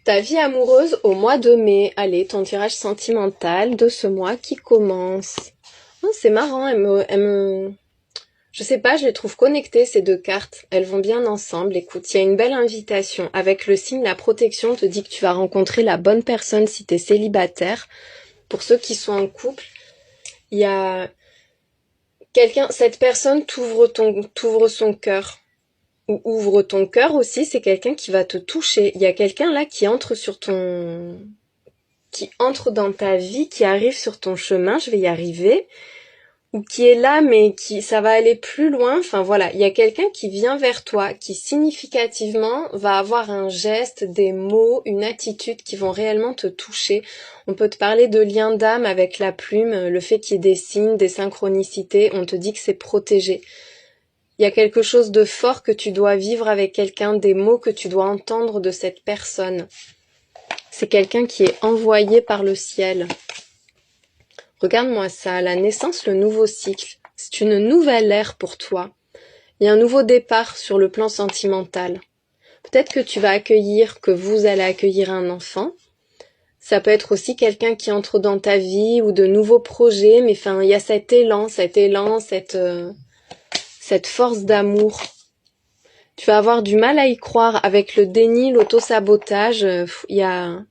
Ta vie amoureuse au mois de mai. Allez, ton tirage sentimental de ce mois qui commence. Oh, c'est marrant, je sais pas, je les trouve connectées ces deux cartes. Elles vont bien ensemble. Écoute, il y a une belle invitation. Avec le signe la protection te dit que tu vas rencontrer la bonne personne si t'es célibataire. Pour ceux qui sont en couple, il y a cette personne t'ouvre son cœur. Ou ouvre ton cœur aussi, c'est quelqu'un qui va te toucher. Il y a quelqu'un là qui entre dans ta vie, qui arrive sur ton chemin, je vais y arriver, ou qui est là mais ça va aller plus loin. Enfin voilà, il y a quelqu'un qui vient vers toi, qui significativement va avoir un geste, des mots, une attitude qui vont réellement te toucher. On peut te parler de lien d'âme avec la plume, le fait qu'il y ait des signes, des synchronicités, on te dit que c'est protégé. Il y a quelque chose de fort que tu dois vivre avec quelqu'un, des mots que tu dois entendre de cette personne. C'est quelqu'un qui est envoyé par le ciel. Regarde-moi ça, la naissance, le nouveau cycle. C'est une nouvelle ère pour toi. Il y a un nouveau départ sur le plan sentimental. Peut-être que vous allez accueillir un enfant. Ça peut être aussi quelqu'un qui entre dans ta vie ou de nouveaux projets, mais enfin, il y a cet élan, cette force d'amour. Tu vas avoir du mal à y croire avec le déni, l'auto-sabotage. Il y a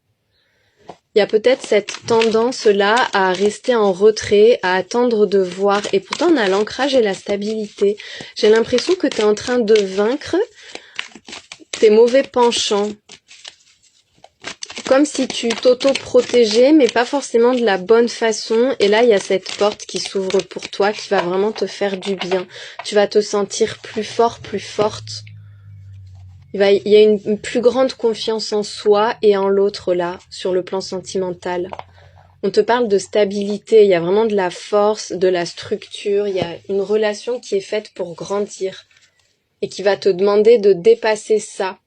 peut-être cette tendance-là à rester en retrait, à attendre de voir. Et pourtant, on a l'ancrage et la stabilité. J'ai l'impression que tu es en train de vaincre tes mauvais penchants. Comme si tu t'auto-protégeais, mais pas forcément de la bonne façon. Et là, il y a cette porte qui s'ouvre pour toi, qui va vraiment te faire du bien. Tu vas te sentir plus fort, plus forte. Il y a une plus grande confiance en soi et en l'autre là, sur le plan sentimental. On te parle de stabilité, il y a vraiment de la force, de la structure, il y a une relation qui est faite pour grandir et qui va te demander de dépasser ça,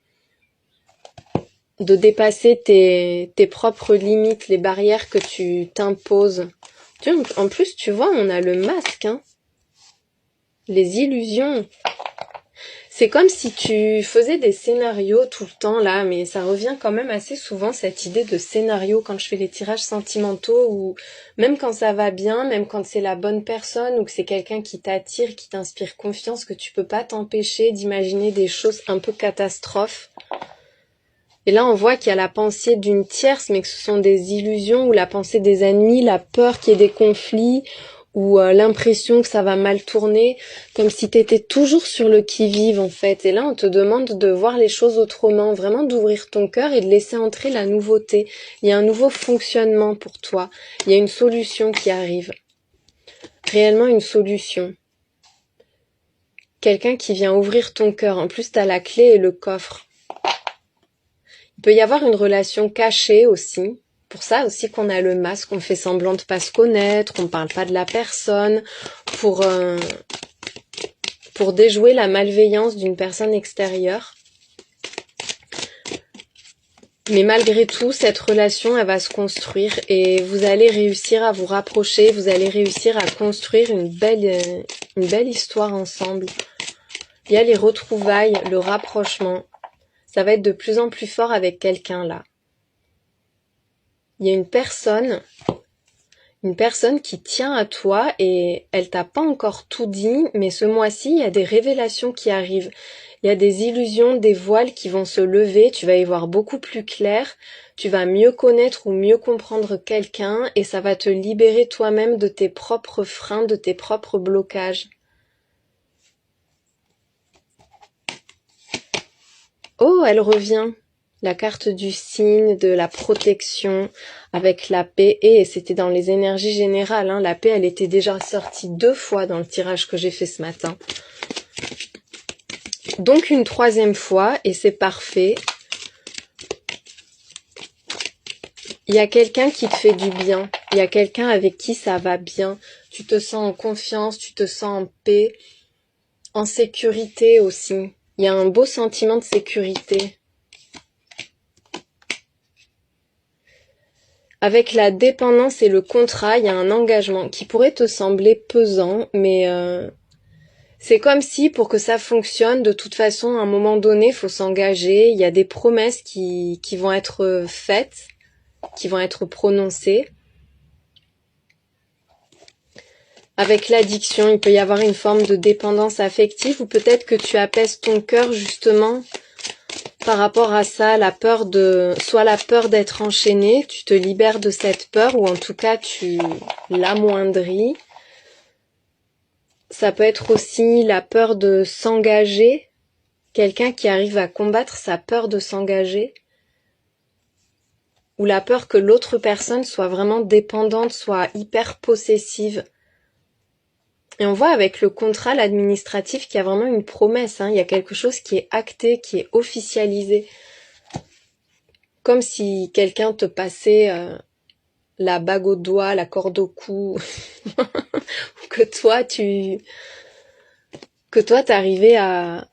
de dépasser tes propres limites, les barrières que tu t'imposes. En plus, tu vois, on a le masque, hein. Les illusions. C'est comme si tu faisais des scénarios tout le temps là, mais ça revient quand même assez souvent cette idée de scénario quand je fais les tirages sentimentaux, ou même quand ça va bien, même quand c'est la bonne personne ou que c'est quelqu'un qui t'attire, qui t'inspire confiance, que tu peux pas t'empêcher d'imaginer des choses un peu catastrophes. Et là on voit qu'il y a la pensée d'une tierce, mais que ce sont des illusions, ou la pensée des ennemis, la peur qu'il y ait des conflits, ou l'impression que ça va mal tourner, comme si t'étais toujours sur le qui-vive en fait. Et là, on te demande de voir les choses autrement, vraiment d'ouvrir ton cœur et de laisser entrer la nouveauté. Il y a un nouveau fonctionnement pour toi. Il y a une solution qui arrive. Réellement une solution. Quelqu'un qui vient ouvrir ton cœur. En plus, t'as la clé et le coffre. Il peut y avoir une relation cachée aussi. Pour ça aussi qu'on a le masque, on fait semblant de pas se connaître, on parle pas de la personne, pour déjouer la malveillance d'une personne extérieure. Mais malgré tout, cette relation, elle va se construire et vous allez réussir à vous rapprocher, vous allez réussir à construire une belle histoire ensemble. Il y a les retrouvailles, le rapprochement. Ça va être de plus en plus fort avec quelqu'un là. Il y a une personne qui tient à toi et elle t'a pas encore tout dit, mais ce mois-ci, il y a des révélations qui arrivent. Il y a des illusions, des voiles qui vont se lever, tu vas y voir beaucoup plus clair, tu vas mieux connaître ou mieux comprendre quelqu'un et ça va te libérer toi-même de tes propres freins, de tes propres blocages. Oh, elle revient. La carte du signe, de la protection, avec la paix. Et c'était dans les énergies générales, hein. La paix, elle était déjà sortie 2 fois dans le tirage que j'ai fait ce matin. Donc une 3e fois, et c'est parfait. Il y a quelqu'un qui te fait du bien. Il y a quelqu'un avec qui ça va bien. Tu te sens en confiance, tu te sens en paix, en sécurité aussi. Il y a un beau sentiment de sécurité. Avec la dépendance et le contrat, il y a un engagement qui pourrait te sembler pesant, mais C'est comme si pour que ça fonctionne, de toute façon, à un moment donné, il faut s'engager. Il y a des promesses qui vont être faites, qui vont être prononcées. Avec l'addiction, il peut y avoir une forme de dépendance affective ou peut-être que tu apaises ton cœur justement par rapport à ça, soit la peur d'être enchaîné, tu te libères de cette peur ou en tout cas tu l'amoindris. Ça peut être aussi la peur de s'engager, quelqu'un qui arrive à combattre sa peur de s'engager ou la peur que l'autre personne soit vraiment dépendante, soit hyper possessive. Et on voit avec le contrat, l'administratif, qu'il y a vraiment une promesse, hein. Il y a quelque chose qui est acté, qui est officialisé. Comme si quelqu'un te passait la bague au doigt, la corde au cou, ou que toi t'arrivais à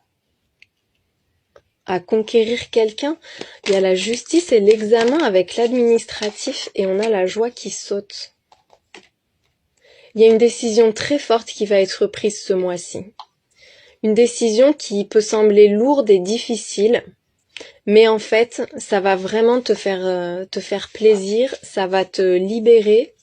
conquérir quelqu'un. Il y a la justice et l'examen avec l'administratif et on a la joie qui saute. Il y a une décision très forte qui va être prise ce mois-ci. Une décision qui peut sembler lourde et difficile, mais en fait, ça va vraiment te faire plaisir, ça va te libérer.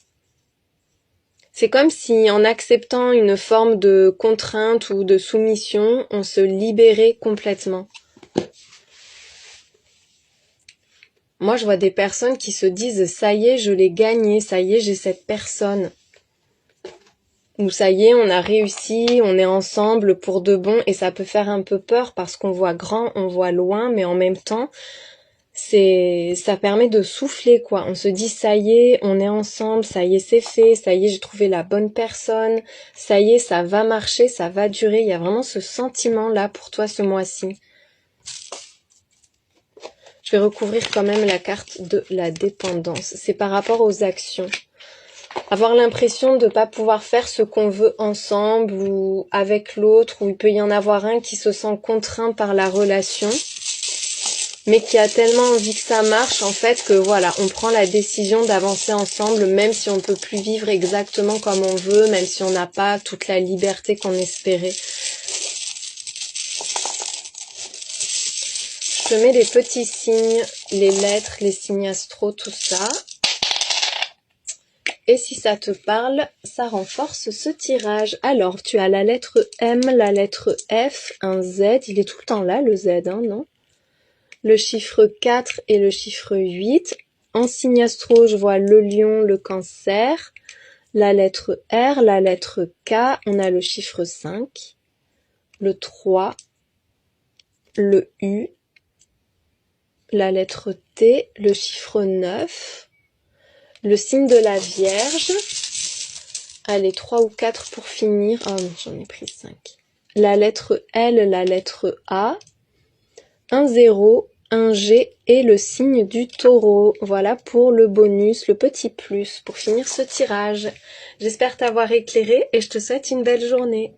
C'est comme si en acceptant une forme de contrainte ou de soumission, on se libérait complètement. Moi, je vois des personnes qui se disent « ça y est, je l'ai gagné, ça y est, j'ai cette personne ». Ou ça y est, on a réussi, on est ensemble pour de bon, et ça peut faire un peu peur parce qu'on voit grand, on voit loin, mais en même temps, ça permet de souffler, quoi. On se dit ça y est, on est ensemble, ça y est, c'est fait, ça y est, j'ai trouvé la bonne personne, ça y est, ça va marcher, ça va durer. Il y a vraiment ce sentiment-là pour toi ce mois-ci. Je vais recouvrir quand même la carte de la dépendance. C'est par rapport aux actions. Avoir l'impression de ne pas pouvoir faire ce qu'on veut ensemble ou avec l'autre, ou il peut y en avoir un qui se sent contraint par la relation, mais qui a tellement envie que ça marche, en fait, que voilà, on prend la décision d'avancer ensemble, même si on ne peut plus vivre exactement comme on veut, même si on n'a pas toute la liberté qu'on espérait. Je te mets les petits signes, les lettres, les signes astro, tout ça. Et si ça te parle, ça renforce ce tirage. Alors, tu as la lettre M, la lettre F, un Z. Il est tout le temps là, le Z, hein, non? Le chiffre 4 et le chiffre 8. En signe astro, je vois le lion, le cancer, la lettre R, la lettre K. On a le chiffre 5, le 3, le U, la lettre T, le chiffre 9. Le signe de la Vierge. Allez, 3 ou 4 pour finir. Oh non, j'en ai pris 5. La lettre L, la lettre A. Un 0, un G et le signe du taureau. Voilà pour le bonus, le petit plus, pour finir ce tirage. J'espère t'avoir éclairé et je te souhaite une belle journée.